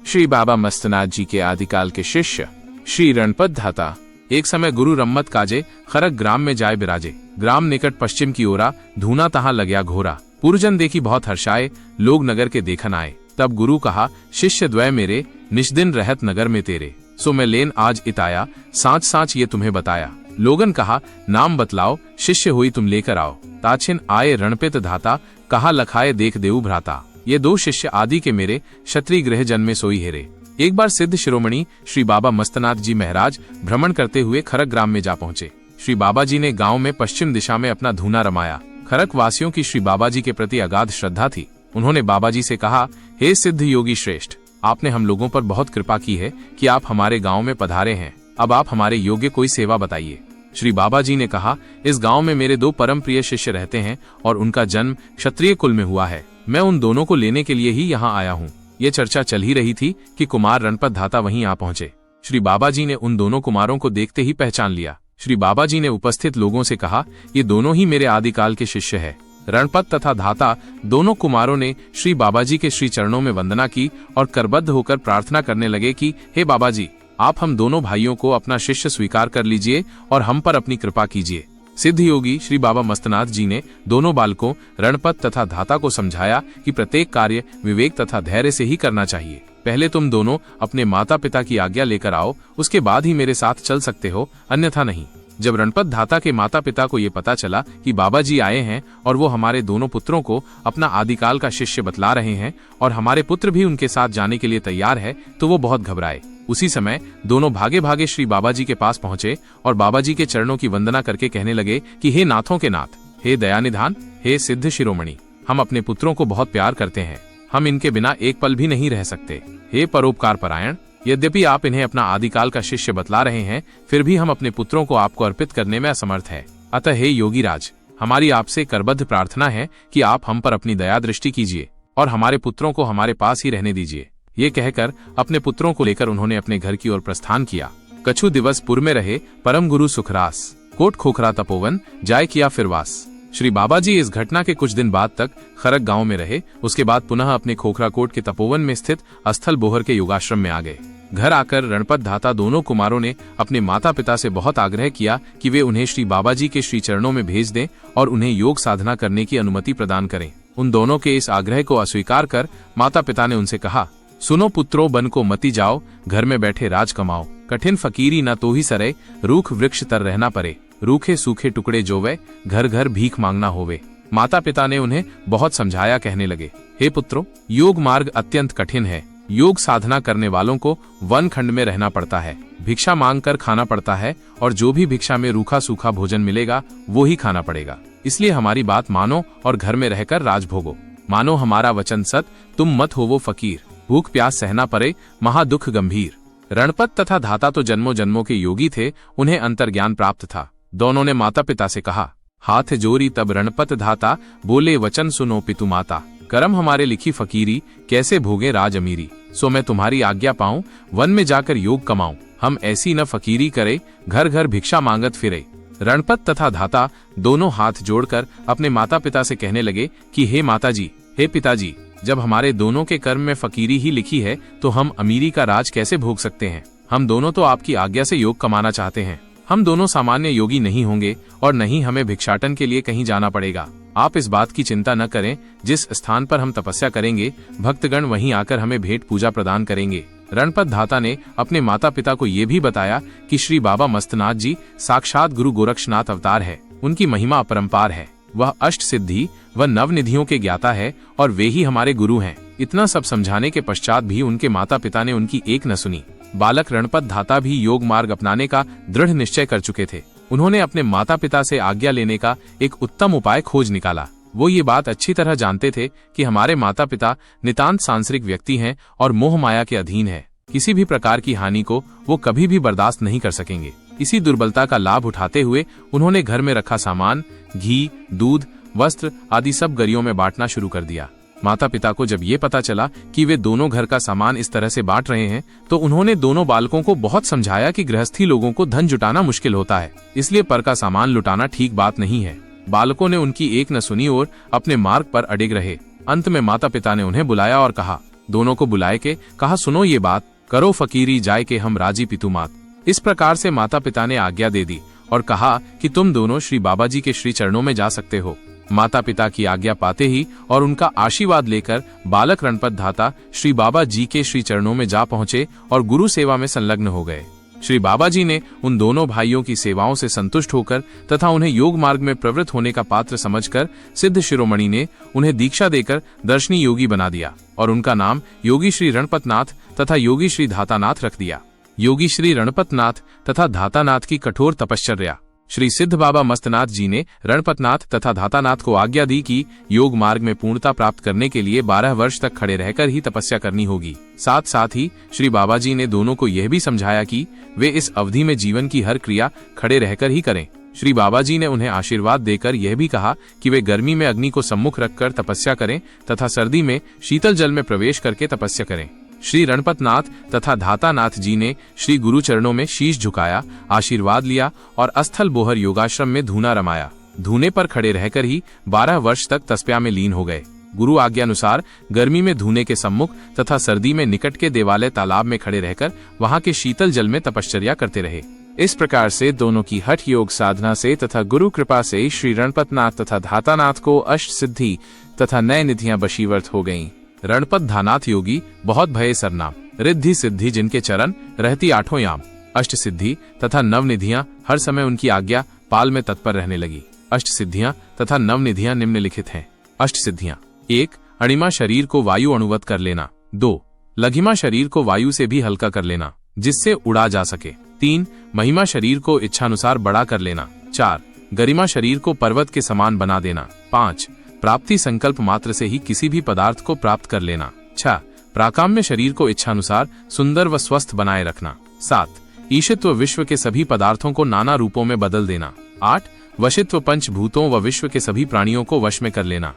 श्री बाबा मस्तनाथ जी के आदिकाल के शिष्य श्री रणपत धाता एक समय गुरु रम्मत काजे खरक ग्राम में जाए बिराजे। ग्राम निकट पश्चिम की ओरा, धूना तहाँ लग्या घोरा। पुरजन देखी बहुत हर्षाए, लोग नगर के देखन आए। तब गुरु कहा, शिष्य द्वय मेरे, निष्दिन रहत नगर में तेरे। सो मैं लेन आज इताया, साँच साँच ये तुम्हें बताया। लोगन कहा, नाम बतलाओ, शिष्य हुई तुम लेकर आओ। ताछिन आए रणपित धाता, कहा लखाए देख देऊ भ्राता। ये दो शिष्य आदि के मेरे, क्षत्रिय गृह जन्मे सोई हेरे। एक बार सिद्ध शिरोमणि श्री बाबा मस्तनाथ जी महाराज भ्रमण करते हुए खरक ग्राम में जा पहुंचे। श्री बाबा जी ने गांव में पश्चिम दिशा में अपना धूना रमाया। खरक वासियों की श्री बाबा जी के प्रति अगाध श्रद्धा थी। उन्होंने बाबा जी से कहा, हे सिद्ध योगी श्रेष्ठ, आपने हम लोगों पर बहुत कृपा की है कि आप हमारे गांव में पधारे हैं। अब आप हमारे योग्य कोई सेवा बताइए। श्री बाबा जी ने कहा, इस गांव में मेरे दो परम प्रिय शिष्य रहते हैं और उनका जन्म क्षत्रिय कुल में हुआ है। मैं उन दोनों को लेने के लिए ही यहाँ आया हूँ। ये चर्चा चल ही रही थी कि कुमार रणपत धाता वहीं आ पहुंचे। श्री बाबा जी ने उन दोनों कुमारों को देखते ही पहचान लिया। श्री बाबा जी ने उपस्थित लोगों से कहा, ये दोनों ही मेरे आदिकाल के शिष्य है। रणपत तथा धाता दोनों कुमारों ने श्री बाबा जी के श्री चरणों में वंदना की और करबद्ध होकर प्रार्थना करने लगे कि हे बाबा जी, आप हम दोनों भाइयों को अपना शिष्य स्वीकार कर लीजिए और हम पर अपनी कृपा कीजिए। सिद्ध योगी श्री बाबा मस्तनाथ जी ने दोनों बालकों रणपत तथा धाता को समझाया कि प्रत्येक कार्य विवेक तथा धैर्य से ही करना चाहिए। पहले तुम दोनों अपने माता पिता की आज्ञा लेकर आओ, उसके बाद ही मेरे साथ चल सकते हो, अन्यथा नहीं। जब रणपत धाता के माता पिता को ये पता चला कि बाबा जी आए हैं और वो हमारे दोनों पुत्रों को अपना आदिकाल का शिष्य बतला रहे हैं और हमारे पुत्र भी उनके साथ जाने के लिए तैयार है, तो वो बहुत घबराए। उसी समय दोनों भागे भागे श्री बाबा जी के पास पहुंचे और बाबा जी के चरणों की वंदना करके कहने लगे कि हे नाथों के नाथ, हे दयानिधान, हे सिद्ध शिरोमणि, हम अपने पुत्रों को बहुत प्यार करते हैं। हम इनके बिना एक पल भी नहीं रह सकते। हे परोपकार परायण, यद्यपि आप इन्हें अपना आदिकाल का शिष्य बतला रहे हैं, फिर भी हम अपने पुत्रों को आपको अर्पित करने में असमर्थ है। अतः हे योगीराज, हमारी आपसे करबद्ध प्रार्थना है कि आप हम पर अपनी दया दृष्टि कीजिए और हमारे पुत्रों को हमारे पास ही रहने दीजिए। ये कहकर अपने पुत्रों को लेकर उन्होंने अपने घर की ओर प्रस्थान किया। कछु दिवस पुर में रहे परम गुरु सुखरास, कोट खोखरा तपोवन जाय किया फिर वास। श्री बाबा जी इस घटना के कुछ दिन बाद तक खरक गांव में रहे। उसके बाद पुनः अपने खोखरा कोट के तपोवन में स्थित अस्थल बोहर के योगाश्रम में आ गए। घर आकर रणपत धाता दोनों कुमारों ने अपने माता पिता से बहुत आग्रह किया कि वे उन्हें श्री बाबा जी के श्री चरणों में भेज दें और उन्हें योग साधना करने की अनुमति प्रदान करें। उन दोनों के इस आग्रह को अस्वीकार कर माता पिता ने उनसे कहा, सुनो पुत्रो, बन को मती जाओ, घर में बैठे राज कमाओ। कठिन फकीरी न तो ही सरे, रूख वृक्ष तर रहना परे। रूखे सूखे टुकड़े जोवे, घर घर भीख मांगना होवे। माता पिता ने उन्हें बहुत समझाया, कहने लगे, हे पुत्रो, योग मार्ग अत्यंत कठिन है। योग साधना करने वालों को वन खंड में रहना पड़ता है, भिक्षा मांग कर खाना पड़ता है और जो भी भिक्षा में रूखा सूखा भोजन मिलेगा वो ही खाना पड़ेगा। इसलिए हमारी बात मानो और घर में रहकर राज भोगो। मानो हमारा वचन सत, तुम मत होवो फकीर। भूख प्यास सहना पड़े, महादुख गंभीर। रणपत तथा धाता तो जन्मों जन्मों के योगी थे, उन्हें अंतर्ज्ञान प्राप्त था। दोनों ने माता पिता से कहा, हाथ जोरी तब रणपत धाता, बोले वचन सुनो पितु माता। करम हमारे लिखी फकीरी, कैसे भोगे राज अमीरी। सो मैं तुम्हारी आज्ञा पाऊं, वन में जाकर योग कमाऊं। हम ऐसी न फकीरी करे, घर घर भिक्षा मांगत फिरे। रणपत तथा धाता दोनों हाथ जोड़कर अपने माता पिता से कहने लगे कि हे माता जी, हे पिताजी, जब हमारे दोनों के कर्म में फकीरी ही लिखी है तो हम अमीरी का राज कैसे भोग सकते हैं। हम दोनों तो आपकी आज्ञा से योग कमाना चाहते हैं। हम दोनों सामान्य योगी नहीं होंगे और नहीं हमें भिक्षाटन के लिए कहीं जाना पड़ेगा। आप इस बात की चिंता न करें, जिस स्थान पर हम तपस्या करेंगे भक्तगण वहीं आकर हमें भेंट पूजा प्रदान करेंगे। रणपत धाता ने अपने माता पिता को ये भी बताया कि श्री बाबा मस्तनाथ जी साक्षात गुरु गोरक्षनाथ अवतार है। उनकी महिमा अपरंपार है। वह अष्ट सिद्धि व नव निधियों के ज्ञाता है और वे ही हमारे गुरु हैं। इतना सब समझाने के पश्चात भी उनके माता पिता ने उनकी एक न सुनी। बालक रणपत धाता भी योग मार्ग अपनाने का दृढ़ निश्चय कर चुके थे। उन्होंने अपने माता पिता से आज्ञा लेने का एक उत्तम उपाय खोज निकाला। वो ये बात अच्छी तरह जानते थे कि हमारे माता पिता नितांत सांसारिक व्यक्ति हैं और मोह माया के अधीन है। किसी भी प्रकार की हानि को वो कभी भी बर्दाश्त नहीं कर सकेंगे। इसी दुर्बलता का लाभ उठाते हुए उन्होंने घर में रखा सामान, घी, दूध, वस्त्र आदि सब गरियों में बांटना शुरू कर दिया। माता पिता को जब ये पता चला कि वे दोनों घर का सामान इस तरह से बांट रहे हैं, तो उन्होंने दोनों बालकों को बहुत समझाया कि गृहस्थी लोगों को धन जुटाना मुश्किल होता है, इसलिए पर का सामान लुटाना ठीक बात नहीं है। बालकों ने उनकी एक न सुनी और अपने मार्ग पर अडिग रहे। अंत में माता पिता ने उन्हें बुलाया और कहा, दोनों को बुलाए के कहा, सुनो ये बात, करो फकीरी जाए के हम राजी पितु मात। इस प्रकार से माता पिता ने आज्ञा दे दी और कहा कि तुम दोनों श्री बाबा जी के श्री चरणों में जा सकते हो। माता पिता की आज्ञा पाते ही और उनका आशीर्वाद लेकर बालक रणपत धाता श्री बाबा जी के श्री चरणों में जा पहुंचे और गुरु सेवा में संलग्न हो गए। श्री बाबा जी ने उन दोनों भाइयों की सेवाओं से संतुष्ट होकर तथा उन्हें योग मार्ग में प्रवृत्त होने का पात्र समझकर सिद्ध शिरोमणि ने उन्हें दीक्षा देकर दर्शनी योगी बना दिया और उनका नाम योगी श्री रणपतनाथ तथा योगी श्री धातानाथ रख दिया। योगी श्री रणपतनाथ तथा धातानाथ की कठोर तपश्चर्या। श्री सिद्ध बाबा मस्तनाथ जी ने रणपतनाथ तथा धातानाथ को आज्ञा दी कि योग मार्ग में पूर्णता प्राप्त करने के लिए 12 वर्ष तक खड़े रहकर ही तपस्या करनी होगी। साथ साथ ही श्री बाबा जी ने दोनों को यह भी समझाया कि वे इस अवधि में जीवन की हर क्रिया खड़े रहकर ही करें। श्री बाबा जी ने उन्हें आशीर्वाद देकर यह भी कहा कि वे गर्मी में अग्नि को सम्मुख रखकर तपस्या करें तथा सर्दी में शीतल जल में प्रवेश करके तपस्या करें। श्री रणपतनाथ तथा धातानाथ जी ने श्री गुरु चरणों में शीश झुकाया, आशीर्वाद लिया और अस्थल बोहर योगाश्रम में धूना रमाया। धूने पर खड़े रहकर ही 12 वर्ष तक तपस्या में लीन हो गए। गुरु आज्ञा अनुसार गर्मी में धूने के सम्मुख तथा सर्दी में निकट के देवालय तालाब में खड़े रहकर वहां के शीतल जल में तपश्चर्या करते रहे। इस प्रकार से दोनों की हठ योग साधना से तथा गुरु कृपा से श्री रणपतनाथ तथा धातानाथ को अष्ट सिद्धि तथा नए निधियां बशीवर्त हो गईं। रणपत धानाथ योगी बहुत भये सरनाम, रिद्धि सिद्धि जिनके चरण रहती 8 याम। अष्ट सिद्धि तथा नव निधियां हर समय उनकी आज्ञा पाल में तत्पर रहने लगी। अष्ट सिद्धियां तथा नव निधियां निम्नलिखित हैं। अष्ट सिद्धियां: 1. अणिमा शरीर को वायु अणुवत कर लेना। 2. लघिमा शरीर को वायु से भी हल्का कर लेना जिससे उड़ा जा सके। 3. महिमा शरीर को इच्छानुसार बड़ा कर लेना। 4. गरिमा शरीर को पर्वत के समान बना देना। 5. प्राप्ति संकल्प मात्र से ही किसी भी पदार्थ को प्राप्त कर लेना। 6. प्राकाम्य शरीर को इच्छानुसार सुंदर व स्वस्थ बनाए रखना। 7. ईशित्व विश्व के सभी पदार्थों को नाना रूपों में बदल देना। 8. वशित्व पंचभूतों व विश्व के सभी प्राणियों को वश में कर लेना।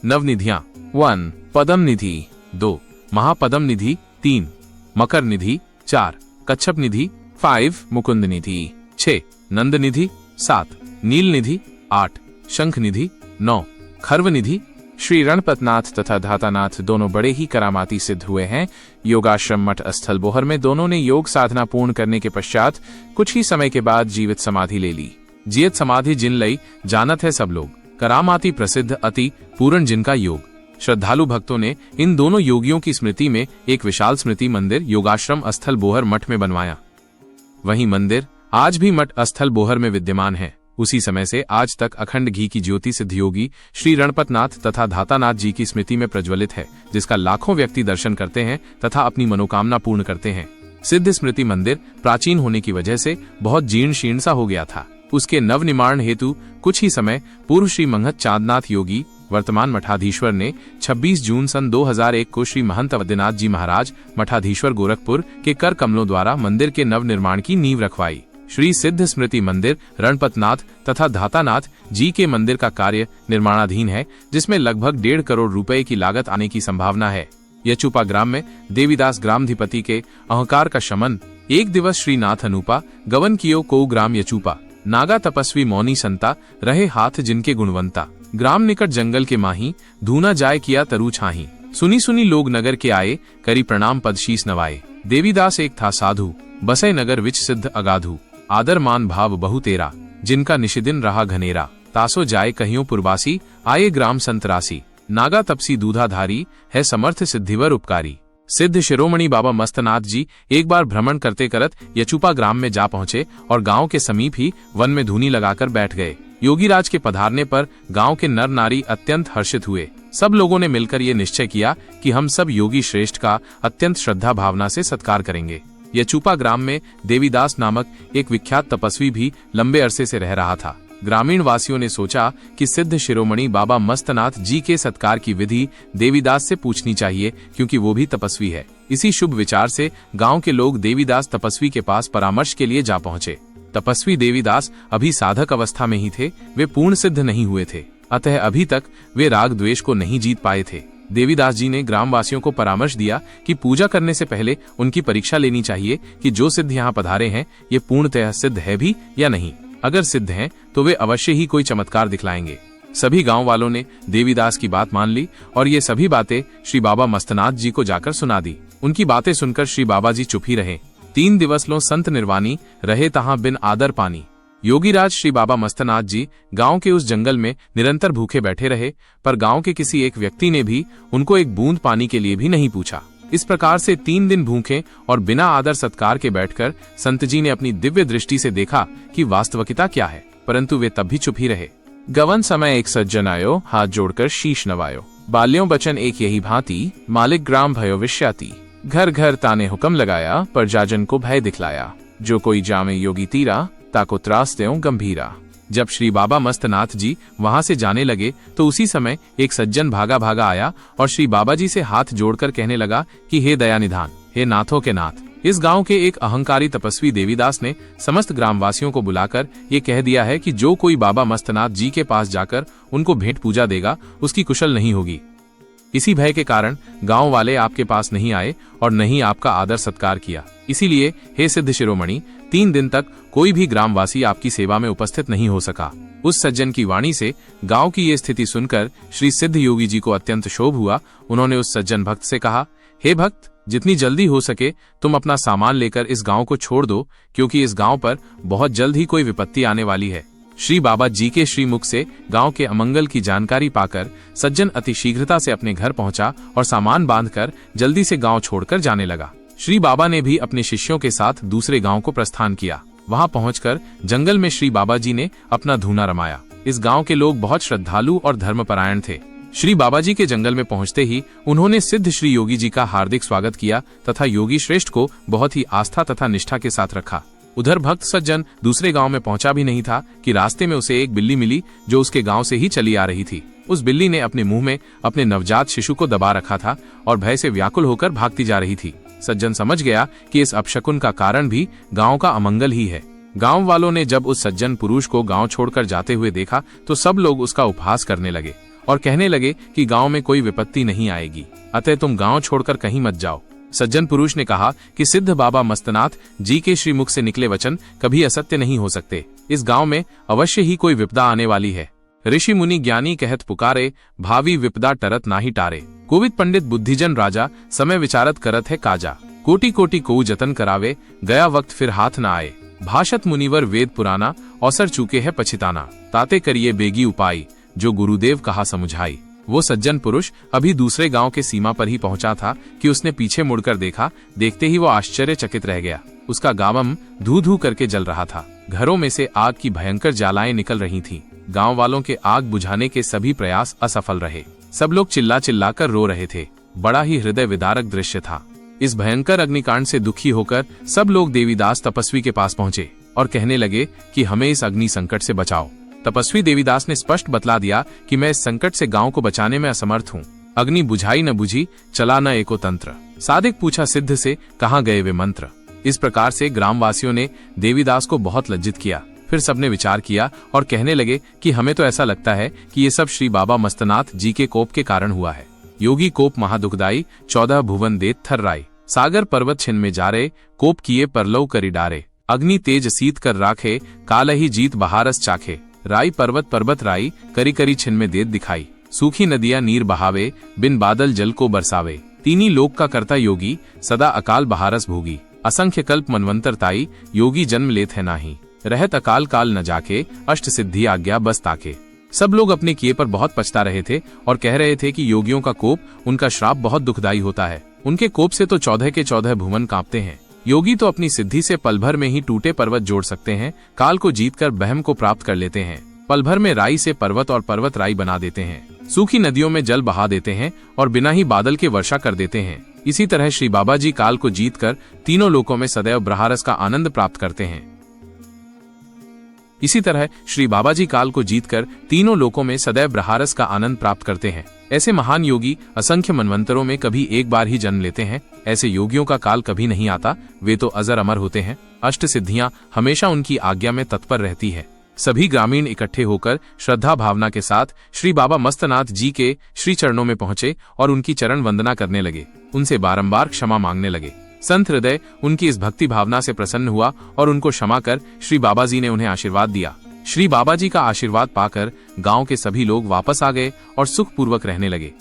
नवनिधियां: 1. पदम निधि। 2. महापदम निधि। 3. मकर निधि। 4. कच्छप निधि। 5. मुकुंद निधि। 6. नंद निधि। 7. नील निधि। 8. शंख निधि। 9. खर्व निधि। श्री रणपतनाथ तथा धातानाथ दोनों बड़े ही करामाती सिद्ध हुए हैं। योगाश्रम मठ अस्थल बोहर में दोनों ने योग साधना पूर्ण करने के पश्चात कुछ ही समय के बाद जीवित समाधि ले ली। जियत समाधि जिन लई जानत है सब लोग, करामाती प्रसिद्ध अति पूर्ण जिनका योग। श्रद्धालु भक्तों ने इन दोनों योगियों की स्मृति में एक विशाल स्मृति मंदिर योगाश्रम अस्थल बोहर मठ में बनवाया। वही मंदिर आज भी मठ अस्थल बोहर में विद्यमान है। उसी समय से आज तक अखंड घी की ज्योति सिद्ध योगी श्री रणपतनाथ तथा धातानाथ जी की स्मृति में प्रज्वलित है, जिसका लाखों व्यक्ति दर्शन करते हैं तथा अपनी मनोकामना पूर्ण करते हैं। सिद्ध स्मृति मंदिर प्राचीन होने की वजह से बहुत जीर्ण शीर्ण सा हो गया था। उसके नवनिर्माण हेतु कुछ ही समय पूर्व श्री महंत चांदनाथ योगी वर्तमान मठाधीश्वर ने 26 जून सन 2001 को श्री महंत अवधनाथ जी महाराज मठाधीश्वर गोरखपुर के कर कमलों द्वारा मंदिर के नव निर्माण की नींव रखवाई। श्री सिद्ध स्मृति मंदिर रणपतनाथ तथा धातानाथ जी के मंदिर का कार्य निर्माणाधीन है, जिसमें लगभग 1.5 करोड़ रुपए की लागत आने की संभावना है। यचुपा ग्राम में देवीदास ग्रामधिपति के अहंकार का शमन। एक दिवस श्री नाथ अनुपा गवन कियो को ग्राम यचुपा, नागा तपस्वी मौनी संता रहे हाथ जिनके गुणवंता। ग्राम निकट जंगल के माही, धूना जाय किया तरु छाही। सुनी सुनी लोग नगर के आए, करी प्रणाम पद शीस नवाए। देवीदास एक था साधु, बसे नगर विच सिद्ध अगाधु। आदर मान भाव बहु तेरा, जिनका निशिदिन रहा घनेरा। तासो जाय कहियों पुरवासी, आये ग्राम संतरासी। नागा तपसी दूधाधारी, है समर्थ सिद्धिवर उपकारी। सिद्ध शिरोमणि बाबा मस्तनाथ जी एक बार भ्रमण करते करत यचुपा ग्राम में जा पहुंचे और गांव के समीप ही वन में धूनी लगाकर बैठ गए। योगीराज के पधारने पर गांव के नर नारी अत्यंत हर्षित हुए। सब लोगों ने मिलकर ये निश्चय किया कि हम सब योगी श्रेष्ठ का अत्यंत श्रद्धा भावना से सत्कार करेंगे। यचुपा ग्राम में देवीदास नामक एक विख्यात तपस्वी भी लंबे अरसे से रह रहा था। ग्रामीण वासियों ने सोचा कि सिद्ध शिरोमणि बाबा मस्तनाथ जी के सत्कार की विधि देवीदास से पूछनी चाहिए, क्योंकि वो भी तपस्वी है। इसी शुभ विचार से गांव के लोग देवीदास तपस्वी के पास परामर्श के लिए जा पहुंचे। तपस्वी देवीदास अभी साधक अवस्था में ही थे, वे पूर्ण सिद्ध नहीं हुए थे, अतः अभी तक वे राग द्वेष को नहीं जीत पाए थे। देवीदास जी ने ग्रामवासियों को परामर्श दिया कि पूजा करने से पहले उनकी परीक्षा लेनी चाहिए कि जो सिद्ध यहाँ पधारे हैं ये पूर्णतः सिद्ध है भी या नहीं। अगर सिद्ध हैं तो वे अवश्य ही कोई चमत्कार दिखलाएंगे। सभी गांव वालों ने देवीदास की बात मान ली और ये सभी बातें श्री बाबा मस्तनाथ जी को जाकर सुना दी। उनकी बातें सुनकर श्री बाबा जी चुप ही रहे। 3 दिवस लो संत निर्वाणी, रहे तहां बिन आदर पानी। योगीराज श्री बाबा मस्तनाथ जी गांव के उस जंगल में निरंतर भूखे बैठे रहे, पर गांव के किसी एक व्यक्ति ने भी उनको एक बूंद पानी के लिए भी नहीं पूछा। इस प्रकार से 3 दिन भूखे और बिना आदर सत्कार के बैठकर संत जी ने अपनी दिव्य दृष्टि से देखा कि वास्तविकता क्या है, परंतु वे तब भी चुप ही रहे। गवन समय एक सज्जन आयो, हाथ जोड़कर शीश नवायो। बाल्यों बचन एक यही भांति, मालिक ग्राम भयो विश्याति। घर घर ताने हुक्म लगाया, पर जाजन को भय दिखलाया। जो कोई जामे योगी तीरा, ताको त्रास देऊं गंभीरा। जब श्री बाबा मस्तनाथ जी वहां से जाने लगे तो उसी समय एक सज्जन भागा भागा आया और श्री बाबा जी से हाथ जोड़कर कहने लगा कि हे दया निधान, हे नाथों के नाथ, इस गांव के एक अहंकारी तपस्वी देवीदास ने समस्त ग्रामवासियों को बुलाकर ये कह दिया है कि जो कोई बाबा मस्तनाथ जी के पास जाकर उनको भेंट पूजा देगा, उसकी कुशल नहीं होगी। इसी भय के कारण गांव वाले आपके पास नहीं आए और नहीं आपका आदर सत्कार किया। इसीलिए हे सिद्ध शिरोमणि, 3 दिन तक कोई भी ग्रामवासी आपकी सेवा में उपस्थित नहीं हो सका। उस सज्जन की वाणी से गांव की ये स्थिति सुनकर श्री सिद्ध योगी जी को अत्यंत क्षोभ हुआ। उन्होंने उस सज्जन भक्त से कहा, हे भक्त, जितनी जल्दी हो सके तुम अपना सामान लेकर इस गांव को छोड़ दो, क्योंकि इस गांव पर बहुत जल्द ही कोई विपत्ति आने वाली है। श्री बाबा जी के श्रीमुख से गांव के अमंगल की जानकारी पाकर सज्जन अति शीघ्रता से अपने घर पहुंचा और सामान बांधकर जल्दी से गांव छोड़कर जाने लगा। श्री बाबा ने भी अपने शिष्यों के साथ दूसरे गांव को प्रस्थान किया। वहां पहुंचकर जंगल में श्री बाबा जी ने अपना धूना रमाया। इस गांव के लोग बहुत श्रद्धालु और धर्मपरायण थे। श्री बाबा जी के जंगल में पहुंचते ही उन्होंने सिद्ध श्री योगी जी का हार्दिक स्वागत किया तथा योगी श्रेष्ठ को बहुत ही आस्था तथा निष्ठा के साथ रखा। उधर भक्त सज्जन दूसरे गांव में पहुंचा भी नहीं था कि रास्ते में उसे एक बिल्ली मिली जो उसके गांव से ही चली आ रही थी। उस बिल्ली ने अपने मुंह में अपने नवजात शिशु को दबा रखा था और भय से व्याकुल होकर भागती जा रही थी। सज्जन समझ गया कि इस अपशकुन का कारण भी गांव का अमंगल ही है। गांव वालों ने जब उस सज्जन पुरुष को गांव छोड़कर जाते हुए देखा तो सब लोग उसका उपहास करने लगे और कहने लगे कि गांव में कोई विपत्ति नहीं आएगी, अतः तुम गांव छोड़कर कहीं मत जाओ। सज्जन पुरुष ने कहा कि सिद्ध बाबा मस्तनाथ जी के श्रीमुख से निकले वचन कभी असत्य नहीं हो सकते। इस गांव में अवश्य ही कोई विपदा आने वाली है। ऋषि मुनि ज्ञानी कहत पुकारे, भावी विपदा टरत नाही टारे। कोविद पंडित बुद्धिजन राजा, समय विचारत करत है काजा। कोटि कोटि को जतन करावे, गया वक्त फिर हाथ न आए। भाषत मुनिवर वेद पुराना, अवसर चूके है पछिताना। ताते करिए बेगी उपाय, जो गुरुदेव कहा समुझाई। वो सज्जन पुरुष अभी दूसरे गांव के सीमा पर ही पहुंचा था कि उसने पीछे मुड़कर देखा। देखते ही वो आश्चर्यचकित रह गया। उसका गावम धू धू करके जल रहा था। घरों में से आग की भयंकर ज्वालाएं निकल रही थीं। गांव वालों के आग बुझाने के सभी प्रयास असफल रहे। सब लोग चिल्ला चिल्ला कर रो रहे थे। बड़ा ही हृदय विदारक दृश्य था। इस भयंकर अग्निकांड से दुखी होकर सब लोग देवीदास तपस्वी के पास पहुंचे और कहने लगे कि हमें इस अग्नि संकट से बचाओ। तपस्वी देवीदास ने स्पष्ट बतला दिया कि मैं इस संकट से गांव को बचाने में असमर्थ हूँ। अग्नि बुझाई न बुझी, चला न एको तंत्र। सादिक पूछा सिद्ध से, कहाँ गए वे मंत्र। इस प्रकार से ग्रामवासियों ने देवीदास को बहुत लज्जित किया। फिर सबने विचार किया और कहने लगे कि हमें तो ऐसा लगता है कि ये सब श्री बाबा मस्तनाथ जी के कोप के कारण हुआ है। योगी कोप महादुखदाई, 14 भुवन देत थर्राई। सागर पर्वत छिन में जारे, कोप किए परलौ करी डारे। अग्नि तेज सीत कर राखे, काल ही जीत बहारस चाखे। राई पर्वत पर्वत राई, करी करी छिन में देत दिखाई। सूखी नदियां नीर बहावे, बिन बादल जल को बरसावे। तीनी लोक का करता योगी, सदा अकाल बहारस भोगी। असंख्य कल्प मनवंतर ताई, योगी जन्म लेत है नाही। रहत अकाल काल न जाके, अष्ट सिद्धि आज्ञा बस ताके। सब लोग अपने किए पर बहुत पछता रहे थे और कह रहे थे कि योगियों का कोप, उनका श्राप बहुत दुखदायी होता है। उनके कोप से तो 14 के 14 भुवन कांपते हैं। योगी तो अपनी सिद्धि से पल भर में ही टूटे पर्वत जोड़ सकते हैं। काल को जीतकर बहम को प्राप्त कर लेते हैं। पल भर में राई से पर्वत और पर्वत राई बना देते हैं। सूखी नदियों में जल बहा देते हैं और बिना ही बादल के वर्षा कर देते हैं। इसी तरह श्री बाबा जी काल को जीतकर तीनों लोकों में सदैव ब्रहारस का आनंद प्राप्त करते हैं। इसी तरह श्री बाबा जी काल को जीतकर तीनों लोकों में सदैव ब्रहारस का आनंद प्राप्त करते हैं। ऐसे महान योगी असंख्य मनवंतरों में कभी एक बार ही जन्म लेते हैं। ऐसे योगियों का काल कभी नहीं आता। वे तो अजर अमर होते हैं। अष्ट सिद्धियां हमेशा उनकी आज्ञा में तत्पर रहती है। सभी ग्रामीण इकट्ठे होकर श्रद्धा भावना के साथ श्री बाबा मस्तनाथ जी के श्री चरणों में पहुंचे और उनकी चरण वंदना करने लगे। उनसे बारंबार क्षमा मांगने लगे। संत हृदय उनकी इस भक्ति भावना से प्रसन्न हुआ और उनको क्षमा कर श्री बाबा जी ने उन्हें आशीर्वाद दिया। श्री बाबा जी का आशीर्वाद पाकर गांव के सभी लोग वापस आ गए और सुखपूर्वक रहने लगे।